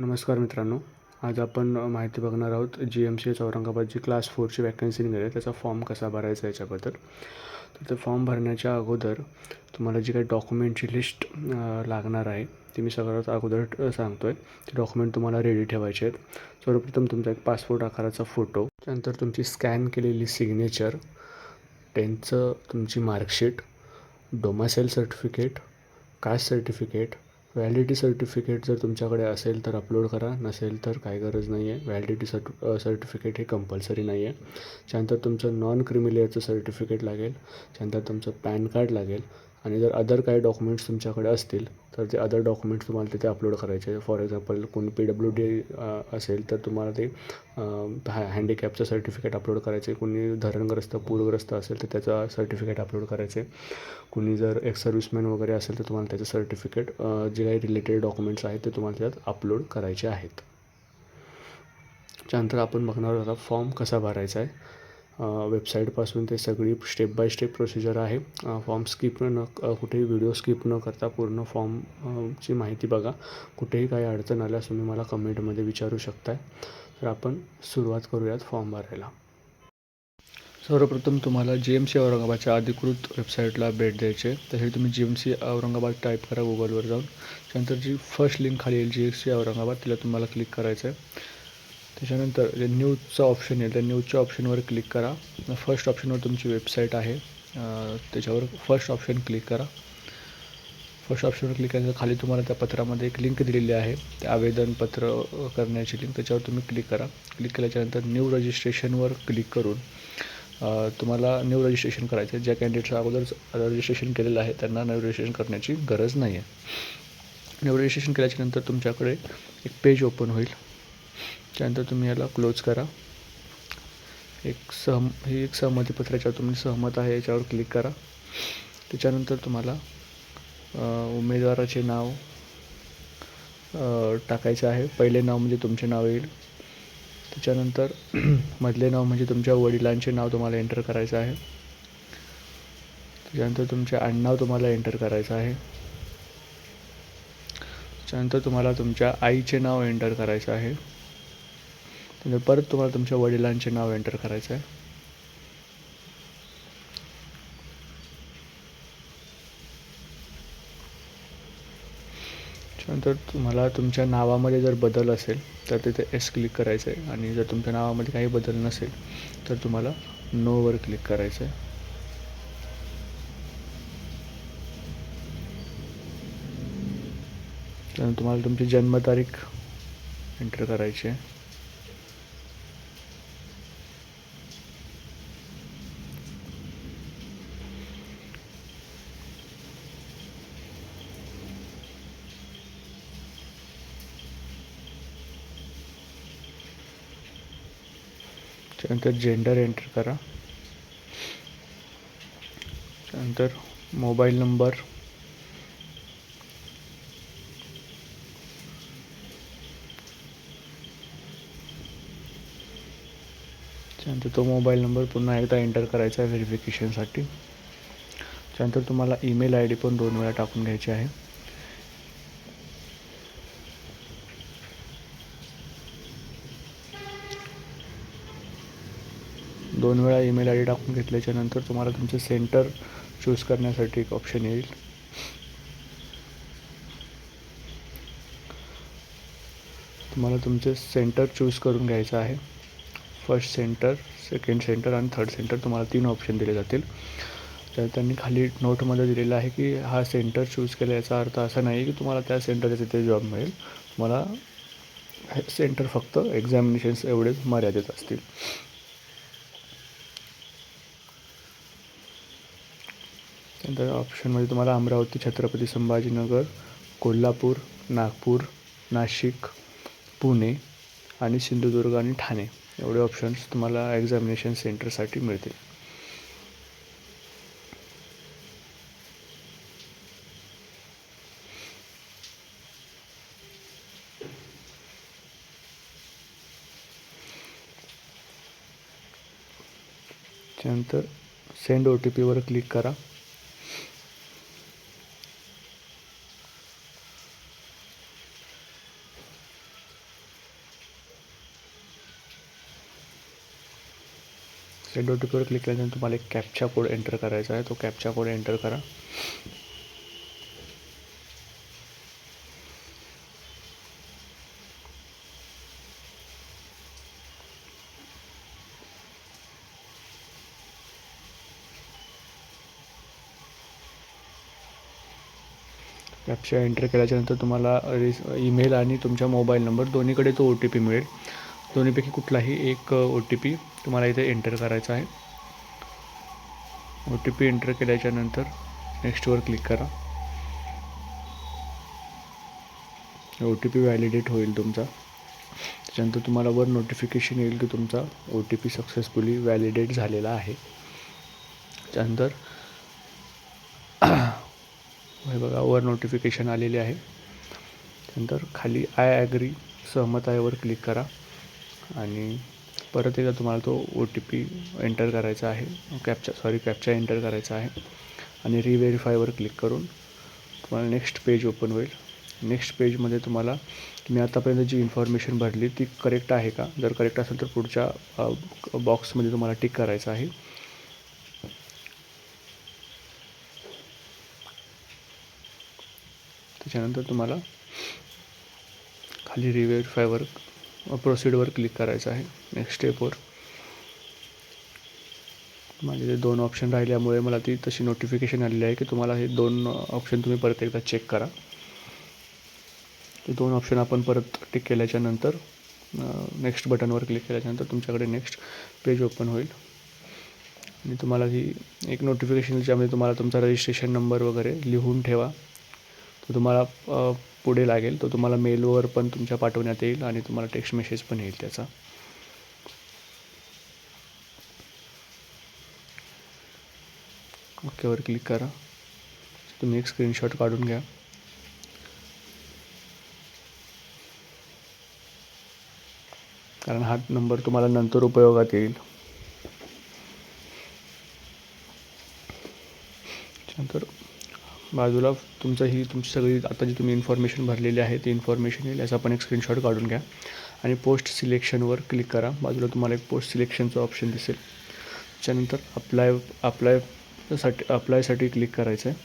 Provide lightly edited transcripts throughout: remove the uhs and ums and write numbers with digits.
नमस्कार मित्रांनो, आज आपण माहिती बघणार आहोत GMCH औरंगाबाद जी क्लास 4ची वॅकन्सी निघाली आहे त्याचा फॉर्म कसा भरायचा याच्याबद्दल. तर ते फॉर्म भरण्याच्या अगोदर तुम्हाला जी काही डॉक्युमेंटची लिस्ट लागणार आहे ती मी सगळ्यात अगोदर सांगतो आहे. ते डॉक्युमेंट तुम्हाला रेडी ठेवायचे आहेत. सर्वप्रथम तुमचा एक पासपोर्ट आकाराचा फोटो, त्यानंतर तुमची स्कॅन केलेली सिग्नेचर, 10th तुमची marksheet, domicile certificate, caste certificate, validity certificate जर तुमच्याकडे असेल तर अपलोड करा, नसेल तर काही गरज नाही आहे. व्हॅलिडिटी सर्टिफिकेट हे कंपल्सरी नाही आहे. त्यानंतर तुमचं नॉन क्रिमिलियरचं सर्टिफिकेट लागेल. त्यानंतर तुमचं पॅन कार्ड लागेल आणि जर अदर काही डॉक्युमेंट्स तुमच्याकडे असतील तर ते अदर डॉक्युमेंट्स तुम्हाला तिथे अपलोड करायचे. फॉर एक्झाम्पल कोणी PWD असेल तर तुम्हाला ते हँडिकॅपचं सर्टिफिकेट अपलोड करायचे. कोणी धरणग्रस्त पूरग्रस्त असेल तर त्याचं सर्टिफिकेट अपलोड करायचे. कोणी जर एक्स सर्व्हिसमॅन वगैरे असेल तर तुम्हाला त्याचं सर्टिफिकेट जे काही रिलेटेड डॉक्युमेंट्स आहेत ते तुम्हाला त्यात अपलोड करायचे आहेत. त्यानंतर आपण बघणार आहोत फॉर्म कसा भरायचा आहे. वेबसाईटपासून ते सगळी स्टेप बाय स्टेप प्रोसिजर आहे. फॉर्म कुठेही व्हिडिओ स्किप न करता पूर्ण फॉर्मची माहिती बघा. कुठेही काही अडचण आल्यास तुम्ही मला कमेंटमध्ये विचारू शकताय. तर आपण सुरुवात करूयात फॉर्म भरायला. सर्वप्रथम तुम्हाला GMC औरंगाबादच्या अधिकृत वेबसाईटला भेट द्यायची आहे. त्यासाठी तुम्ही GMC औरंगाबाद टाईप करा गुगलवर जाऊन. त्यानंतर जी फर्स्ट लिंक खाली येईल GMC औरंगाबाद तिला तुम्हाला क्लिक करायचं आहे. त्याच्यानंतर जे न्यूजचं ऑप्शन येईल त्या न्यूजच्या ऑप्शनवर क्लिक करा. फर्स्ट ऑप्शनवर तुमची वेबसाईट आहे, त्याच्यावर फर्स्ट ऑप्शन क्लिक करा. फर्स्ट ऑप्शनवर क्लिक केल्यानंतर खाली तुम्हाला त्या पत्रामध्ये एक लिंक दिलेली आहे, ते आवेदनपत्र करण्याची लिंक, त्याच्यावर तुम्ही क्लिक करा. क्लिक केल्याच्यानंतर न्यू रजिस्ट्रेशनवर क्लिक करून तुम्हाला न्यू रजिस्ट्रेशन करायचं आहे. ज्या कॅन्डिडेटचं अगोदर रजिस्ट्रेशन केलेलं आहे त्यांना न्यू रजिस्ट्रेशन करण्याची गरज नाही आहे. न्यू रजिस्ट्रेशन केल्याच्यानंतर तुमच्याकडे एक पेज ओपन होईल. त्यानंतर तुम्ही याला क्लोज करा. ही एक सहमतीपत्राच्यावर तुम्ही सहमत आहे याच्यावर क्लिक करा. त्याच्यानंतर तुम्हाला उमेदवाराचे नाव टाकायचं आहे. पहिले नाव म्हणजे तुमचे नाव येईल. त्याच्यानंतर मधले नाव म्हणजे तुमच्या वडिलांचे नाव तुम्हाला एंटर करायचं आहे. त्याच्यानंतर तुमचे आडनाव तुम्हाला एंटर करायचं आहे. त्याच्यानंतर तुम्हाला तुमच्या आईचे नाव एंटर करायचं आहे. त्यानंतर परत तुम्हाला तुमच्या वडिलांचे नाव एंटर करायचं आहे. त्यानंतर तुम्हाला तुमच्या नावामध्ये जर बदल असेल तर तिथे S क्लिक करायचं आहे आणि जर तुमच्या नावामध्ये काही बदल नसेल तर तुम्हाला नोवर क्लिक करायचं आहे. त्यानंतर तुम्हाला तुमची जन्मतारीख एंटर करायची आहे. त्यानंतर जेंडर एंटर करा. त्यानंतर मोबाईल नंबर, त्यानंतर तो मोबाईल नंबर पुन्हा एकदा एंटर करायचा आहे व्हेरिफिकेशनसाठी. त्यानंतर तुम्हाला ईमेल ID पण 2 वेळा टाकून घ्यायची आहे. दोन वेळा ईमेल ID टाकून घेतल्याच्यानंतर तुम्हाला तुमचं सेंटर चूज करण्यासाठी एक ऑप्शन येईल. तुम्हाला तुमचे सेंटर चूज करून घ्यायचं आहे. फर्स्ट सेंटर, सेकंड सेंटर आणि थर्ड सेंटर तुम्हाला 3 ऑप्शन दिले जातील. तर त्यांनी खाली नोटमध्ये दिलेलं आहे की हा सेंटर चूज केला याचा अर्थ असा नाही की तुम्हाला त्या सेंटरच्या तिथे जॉब मिळेल. तुम्हाला हे सेंटर फक्त एक्झामिनेशन्स एवढेच मर्यादित असतील. त्यानंतर ऑप्शनमध्ये तुम्हाला अमरावती, छत्रपती संभाजीनगर, कोल्हापूर, नागपूर, नाशिक, पुणे आणि सिंधुदुर्ग आणि ठाणे एवढे ऑप्शन्स तुम्हाला एक्झामिनेशन सेंटरसाठी मिळतील. त्यानंतर सेंड OTPवर क्लिक करा. सेंड ओ टी पीवर क्लिक केल्यानंतर तुम्हाला एक कॅप्चा कोड एंटर करायचा आहे. तो कॅप्चा कोड एंटर करा. कॅप्चा एंटर केल्याच्यानंतर तुम्हाला ईमेल आणि तुमच्या मोबाईल नंबर दोन्हीकडे तो ओ टी पी मिळेल. दोन्हीपैकी कुठलाही एक ओ टी पी तुम्हाला इथे एंटर करायचा आहे. ओ टी पी एंटर केल्याच्यानंतर नेक्स्टवर क्लिक करा. ओ टी पी व्हॅलिडेट होईल तुमचा. त्याच्यानंतर तुम्हाला वर नोटिफिकेशन येईल की तुमचा O T P successfully validate झालेला आहे. त्यानंतर हे बघा वर नोटिफिकेशन आलेले आहे. त्यानंतर खाली आय ॲग्री सहमत आहेवर क्लिक करा आणि परत एकदा तुम्हाला तो ओ टी पी एंटर करायचा आहे. कॅप्चा एंटर करायचा आहे आणि रिव्हेरीफायवर क्लिक करून तुम्हाला नेक्स्ट पेज ओपन होईल. नेक्स्ट पेजमध्ये तुम्ही आतापर्यंत जी इन्फॉर्मेशन भरली ती करेक्ट आहे का? जर करेक्ट असेल तर पुढच्या बॉक्समध्ये तुम्हाला टिक करायचं आहे. त्याच्यानंतर तुम्हाला खाली रिव्हेरीफायवर प्रोसीडवर क्लिक करायचं आहे. नेक्स्ट स्टेपवर माझे ते 2 ऑप्शन राहिल्यामुळे मला ती तशी नोटिफिकेशन आलेली आहे की तुम्हाला हे 2 ऑप्शन तुम्ही परत एकदा चेक करा. ते 2 ऑप्शन आपण परत टिक केल्याच्यानंतर नेक्स्ट बटनवर क्लिक केल्याच्यानंतर तुमच्याकडे नेक्स्ट पेज ओपन होईल आणि तुम्हाला ही एक नोटिफिकेशन ज्यामध्ये तुम्हाला तुमचा रजिस्ट्रेशन नंबर वगैरे लिहून ठेवा. तो तुम्हाला पुढे लागेल. तो तुम्हाला मेलवर पण तुमच्या पाठवण्यात येईल आणि तुम्हाला टेक्स्ट मेसेज पण येईल त्याचा. ओकेवर क्लिक करा. तुम्ही एक स्क्रीनशॉट काढून घ्या. कारण हा नंबर तुम्हाला नंतर उपयोगात येईल. त्यानंतर बाजूला तुमची सगळी आता जी तुम्ही इन्फॉर्मेशन भरलेली आहे ती इन्फॉर्मेशन येईल. याचा पण एक स्क्रीनशॉट काढून घ्या आणि पोस्ट सिलेक्शनवर क्लिक करा. बाजूला तुम्हाला एक पोस्ट सिलेक्शनचं ऑप्शन दिसेल. त्याच्यानंतर अप्लायसाठी क्लिक करायचं आहे.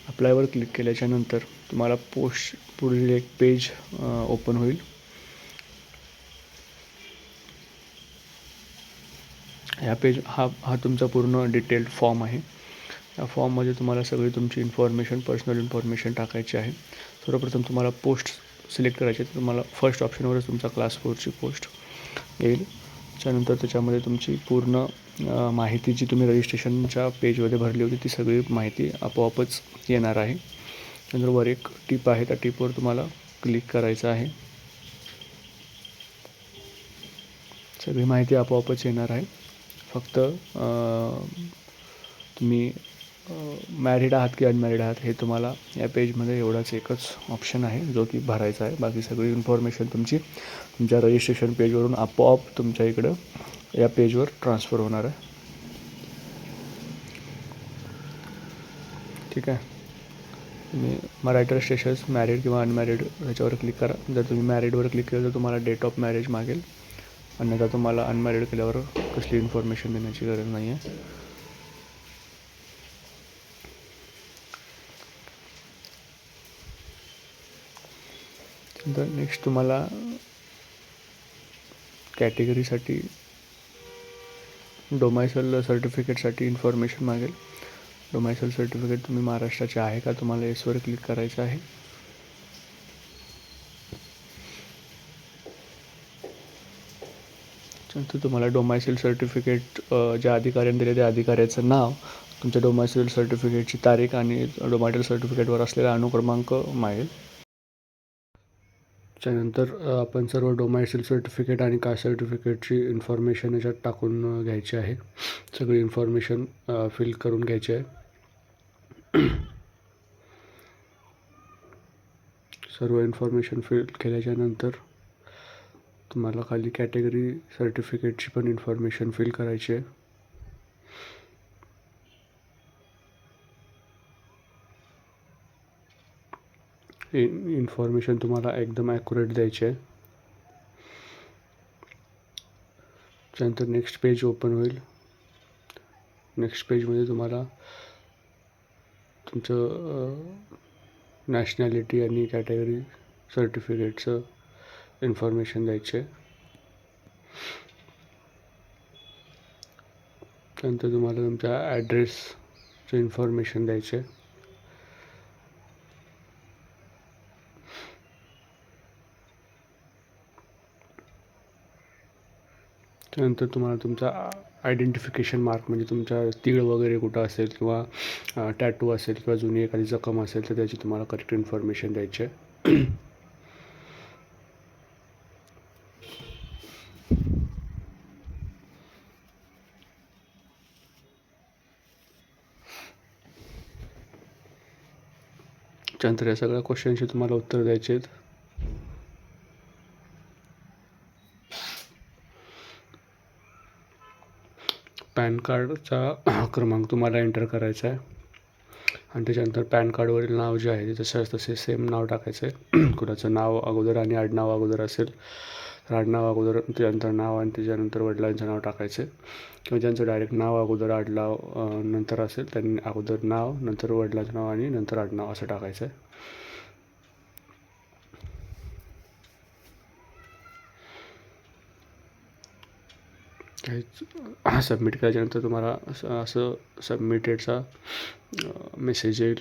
अप्लायवर क्लिक केल्याच्यानंतर तुम्हाला पुढील एक पेज ओपन होईल. ह्या पेज हा तुमचा पूर्ण डिटेल्ड फॉर्म आहे. या फॉर्ममध्ये तुम्हाला सगळी तुमची पर्सनल इन्फॉर्मेशन टाकायची आहे. सर्वप्रथम तुम्हाला पोस्ट सिलेक्ट करायची आहे. तुम्हाला फर्स्ट ऑप्शनवरच तुमचा क्लास 4ची पोस्ट येईल. त्यानंतर त्याच्यामध्ये तुमची पूर्ण माहिती जी तुम्ही रजिस्ट्रेशनच्या पेजमध्ये भरली होती ती सगळी माहिती आपोआपच येणार आहे. त्यानंतर वर एक टिप आहे. त्या टिपवर तुम्हाला क्लिक करायचं आहे. सगळी माहिती आपोआपच येणार आहे. फक्त तुम्ही मॅरिड आहात की अनमॅरिड आहात हे तुम्हाला या पेजमध्ये एवढाच एकच ऑप्शन आहे जो की भरायचा आहे. बाकी सगळी इन्फॉर्मेशन तुमच्या रजिस्ट्रेशन पेजवरून आपोआप तुमच्या इकडं या पेजवर ट्रान्सफर होणार आहे. ठीक आहे. तुम्ही मराठा स्टेटस मॅरिड किंवा अनमॅरिड ह्याच्यावर क्लिक करा. जर तुम्ही मॅरिडवर क्लिक केलं तर तुम्हाला डेट ऑफ मॅरेज मागेल. अन्यथा तुम्हाला अनमॅरिड केल्यावर कसली इन्फॉर्मेशन देण्याची गरज नाही आहे. तर नेक्स्ट तुम्हाला कॅटेगरीसाठी डोमायसल सर्टिफिकेटसाठी इन्फॉर्मेशन मागेल. डोमायसल सर्टिफिकेट तुम्ही महाराष्ट्राचे आहे का? तुम्हाला येसवर क्लिक करायचं आहे. त्यानंतर तुम्हाला डोमायसिल सर्टिफिकेट ज्या अधिकाऱ्याने दिले त्या अधिकाऱ्याचं नाव, तुमच्या डोमायसिल सर्टिफिकेटची तारीख आणि डोमायसिल सर्टिफिकेटवर असलेला अनुक्रमांक मागेल. त्यानंतर आपण सर्व डोमायसिल सर्टिफिकेट आणि कास्ट सर्टिफिकेटची इन्फॉर्मेशन याच्यात टाकून घ्यायची आहे. सगळी इन्फॉर्मेशन फिल करून घ्यायची आहे. सर्व इन्फॉर्मेशन फिल केल्याच्यानंतर तुम्हाला खाली कॅटेगरी सर्टिफिकेटची पण इन्फॉर्मेशन फिल करायची आहे. इन्फॉर्मेशन तुम्हाला एकदम ॲक्युरेट द्यायची आहे. त्यानंतर नेक्स्ट पेज ओपन होईल. नेक्स्ट पेजमध्ये तुम्हाला तुमचं नॅशनॅलिटी आणि कॅटेगरी सर्टिफिकेटचं इन्फॉर्मेशन द्यायचे. त्यानंतर तुम्हाला तुमच्या ॲड्रेसचं इन्फॉर्मेशन द्यायचे. त्यानंतर तुम्हाला तुमचा आयडेंटिफिकेशन मार्क म्हणजे तुमच्या तीळ वगैरे कुठं असेल किंवा टॅटू असेल किंवा जुनी एखादी जखम असेल तर त्याची तुम्हाला करेक्ट इन्फॉर्मेशन द्यायची आहे. त्यानंतर या सगळ्या क्वेश्चनची तुम्हाला उत्तर द्यायचे आहेत. पॅन कार्डचा क्रमांक तुम्हाला एंटर करायचा आहे आणि त्याच्यानंतर पॅन कार्डवरील नाव जे आहे ते तसे सेम नाव टाकायचं आहे. कुणाचं नाव अगोदर आणि आडनाव अगोदर असेल तर आडनाव अगोदर, त्याच्यानंतर नाव आणि त्याच्यानंतर वडिलांचं नाव टाकायचं आहे. किंवा ज्यांचं डायरेक्ट नाव अगोदर आडनाव नंतर असेल त्यांनी अगोदर नाव, नंतर वडिलांचं नाव आणि नंतर आडनाव असं टाकायचं आहे. सबमिट केल्याच्यानंतर तुम्हाला असं सबमिटेडचा मेसेज येईल.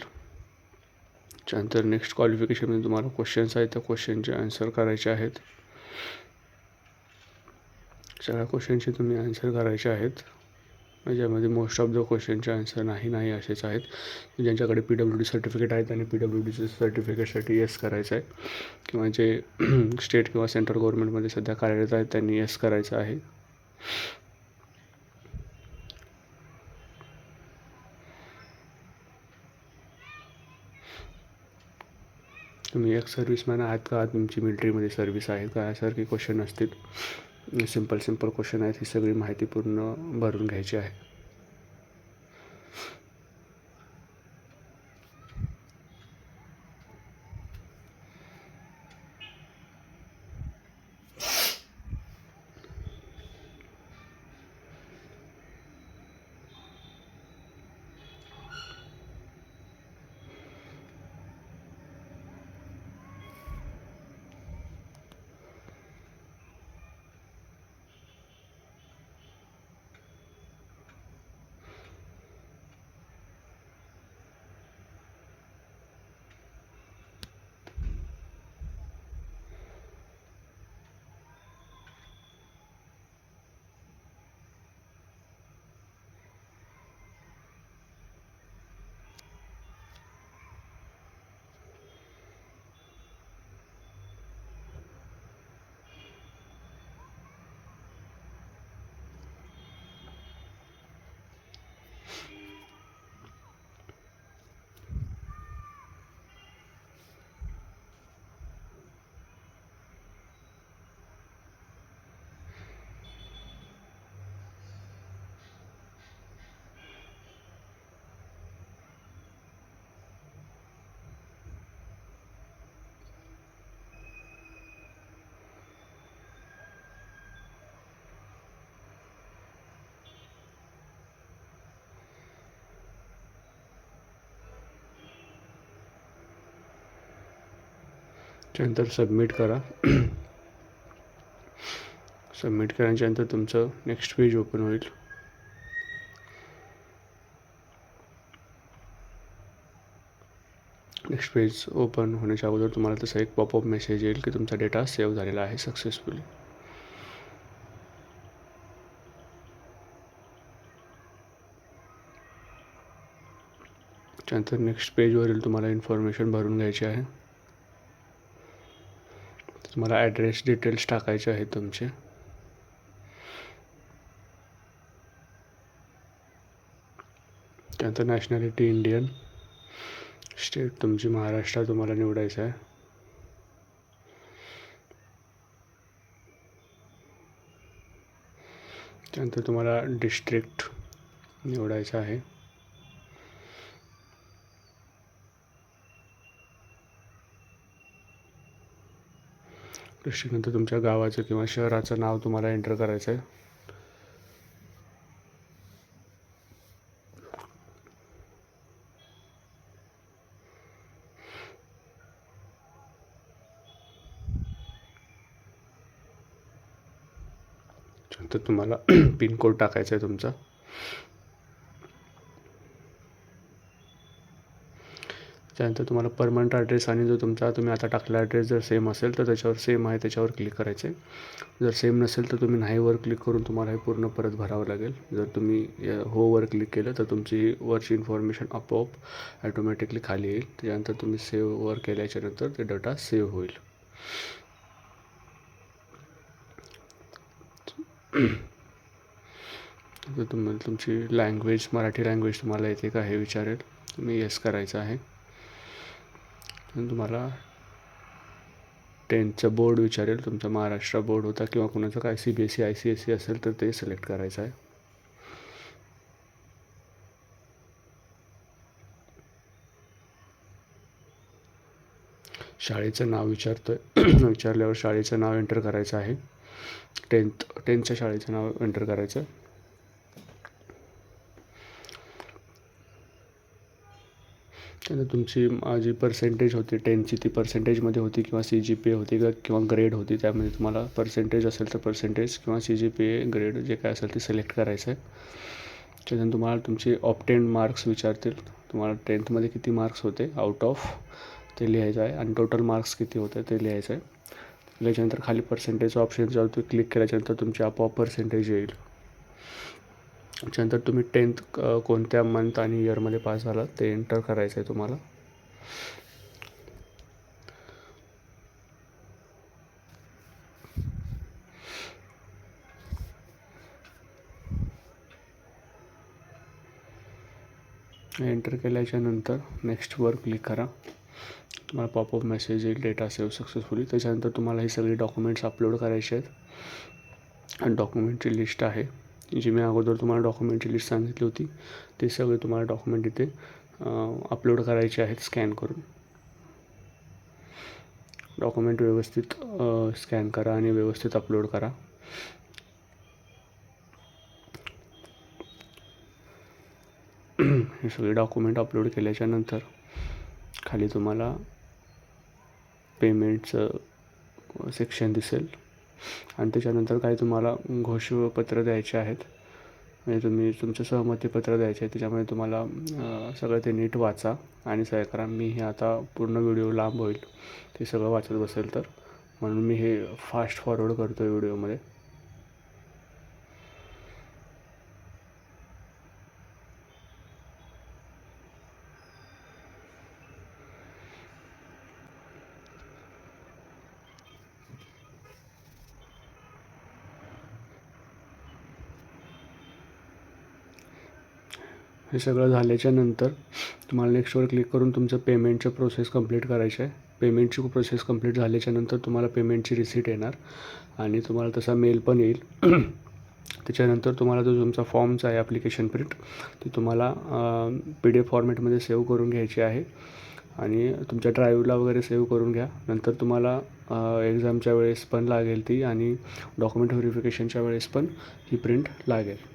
त्यानंतर नेक्स्ट क्वालिफिकेशनमध्ये तुम्हाला क्वेश्चन्स आहेत, त्या क्वेश्चनचे आन्सर करायचे आहेत. सगळ्या क्वेश्चनचे तुम्ही आन्सर करायचे आहेत. ज्यामध्ये मोस्ट ऑफ द क्वेश्चनचे आन्सर नाही असेच आहेत. ज्यांच्याकडे PWD सर्टिफिकेट आहे त्यांनी PWDचं सर्टिफिकेटसाठी येस करायचं आहे. किंवा जे स्टेट किंवा सेंट्रल गव्हर्नमेंटमध्ये सध्या कार्यरत आहेत त्यांनी येस करायचं आहे. तुम्ही एक सर्व्हिसमॅन आहात का, तुमची मिलिटरीमध्ये सर्व्हिस आहे का, यासारखे क्वेश्चन असतील. सिंपल क्वेश्चन आहेत. ही सगळी माहिती पूर्ण भरून घ्यायची आहे. त्यानंतर सबमिट करा. सबमिट केल्यानंतर तुमचं नेक्स्ट पेज ओपन होईल. नेक्स्ट पेज ओपन होण्याच्या अगोदर तुम्हाला तसा एक पॉपअप मेसेज येईल की तुमचा डेटा सेव्ह झालेला आहे सक्सेसफुली. त्यानंतर नेक्स्ट पेजवरील तुम्हाला इन्फॉर्मेशन भरून घ्यायची आहे. तुम्हाला ॲड्रेस डिटेल्स टाकायचे आहेत तुमचे. त्यानंतर नॅशनॅलिटी इंडियन, स्टेट तुमची महाराष्ट्र तुम्हाला निवडायचं आहे. त्यानंतर तुम्हाला डिस्ट्रिक्ट निवडायचं आहे. डिस्ट्रिक्टनंतर तुमच्या गावाचं किंवा शहराचं नाव तुम्हाला एंटर करायचं आहे. तर तुम्हाला पिन कोड टाकायचा आहे तुमचा. त्यानंतर तुम्हाला परमनंट ॲड्रेस आणि जो तुमचा तुम्ही आता टाकलेला ॲड्रेस जर सेम असेल तर त्याच्यावर सेम आहे त्याच्यावर क्लिक करायचं आहे. जर सेम नसेल तर तुम्ही नाहीवर क्लिक करून तुम्हाला हे पूर्ण परत भरावं लागेल. जर तुम्ही होवर क्लिक केलं तर तुमची वरची इन्फॉर्मेशन आपोआप ॲटोमॅटिकली खाली येईल. त्याच्यानंतर तुम्ही सेव्हवर केल्याच्यानंतर ते डाटा सेव्ह होईल. तर तुम्हाला तुमची लँग्वेज मराठी लँग्वेज तुम्हाला येते का हे विचारेल. तुम्ही येस करायचं आहे. तुम्हाला 10चं बोर्ड विचारेल. तुमचा महाराष्ट्र बोर्ड होता किंवा कुणाचं काय CBSE ICSE असेल तर ते सिलेक्ट करायचं आहे. शाळेचं नाव विचारतोय. विचारल्यावर शाळेचं नाव एंटर करायचं आहे. 10च्या शाळेचं नाव एंटर करायचं. त्यानंतर तुमची जी पर्सेंटेज होती 10ची ती पर्सेंटेजमध्ये होती किंवा CGPA होती किंवा ग्रेड होती. त्यामध्ये तुम्हाला पर्सेंटेज असेल तर पर्सेंटेज किंवा CGPA ग्रेड जे काय असेल ते सिलेक्ट करायचं आहे. त्याच्यानंतर तुम्हाला तुमचे ऑब्टेन्ड मार्क्स विचारतील. तुम्हाला 10थमध्ये किती मार्क्स होते आउट ऑफ ते लिहायचं आहे आणि टोटल मार्क्स किती होते ते लिहायचं आहे. त्याच्यानंतर खाली पर्सेंटेजचं ऑप्शन जर तुम्ही क्लिक केल्याच्यानंतर तुमची आपोआप पर्सेंटेज येईल. त्याच्यानंतर तुम्ही 10th कोणत्या मंथ आणि इयरमध्ये पास झाला ते एंटर करायचं आहे तुम्हाला. एंटर केल्याच्यानंतर नेक्स्टवर क्लिक करा. तुम्हाला पॉपअप मेसेज येईल डेटा सेव्ह सक्सेसफुली. त्याच्यानंतर तुम्हाला ही सगळी डॉक्युमेंट्स अपलोड करायचे आहेत आणि डॉक्युमेंटची लिस्ट आहे जी मी अगोदर तुम्हाला डॉक्युमेंटची लिस्ट सांगितली होती. ते सगळे तुम्हाला डॉक्युमेंट इथे अपलोड करायचे आहेत स्कॅन करून. डॉक्युमेंट व्यवस्थित स्कॅन करा आणि व्यवस्थित अपलोड करा. हे सगळे डॉक्युमेंट अपलोड केल्याच्यानंतर खाली तुम्हाला पेमेंटचं सेक्शन दिसेल आणि त्याच्यानंतर काही तुम्हाला घोषपत्र द्यायचे आहेत. म्हणजे तुम्ही तुमचं सहमतीपत्र द्यायचे आहे. त्याच्यामुळे तुम्हाला सगळं ते नीट वाचा आणि सह्या करा. मी हे आता पूर्ण व्हिडिओ लांब होईल ते सगळं वाचत बसेल तर, म्हणून मी हे फास्ट फॉरवर्ड करतो आहे व्हिडिओमध्ये. हे सगळं झाल्याच्यानंतर तुम्हाला नेक्स्टवर क्लिक करून तुमचं पेमेंटचं प्रोसेस कंप्लीट करायचं आहे. पेमेंटची प्रोसेस कंप्लीट झाल्याच्यानंतर तुम्हाला पेमेंटची रिसीट येणार आणि तुम्हाला तसा मेल पण येईल. त्याच्यानंतर तुम्हाला जो तुमचा फॉर्मचा आहे ॲप्लिकेशन प्रिंट ती तुम्हाला PDF फॉर्मॅटमध्ये सेव्ह करून घ्यायची आहे आणि तुमच्या ड्राईव्हला वगैरे सेव्ह करून घ्या. नंतर तुम्हाला एक्झामच्या वेळेस पण लागेल ती आणि डॉक्युमेंट व्हेरिफिकेशनच्या वेळेस पण ही प्रिंट लागेल.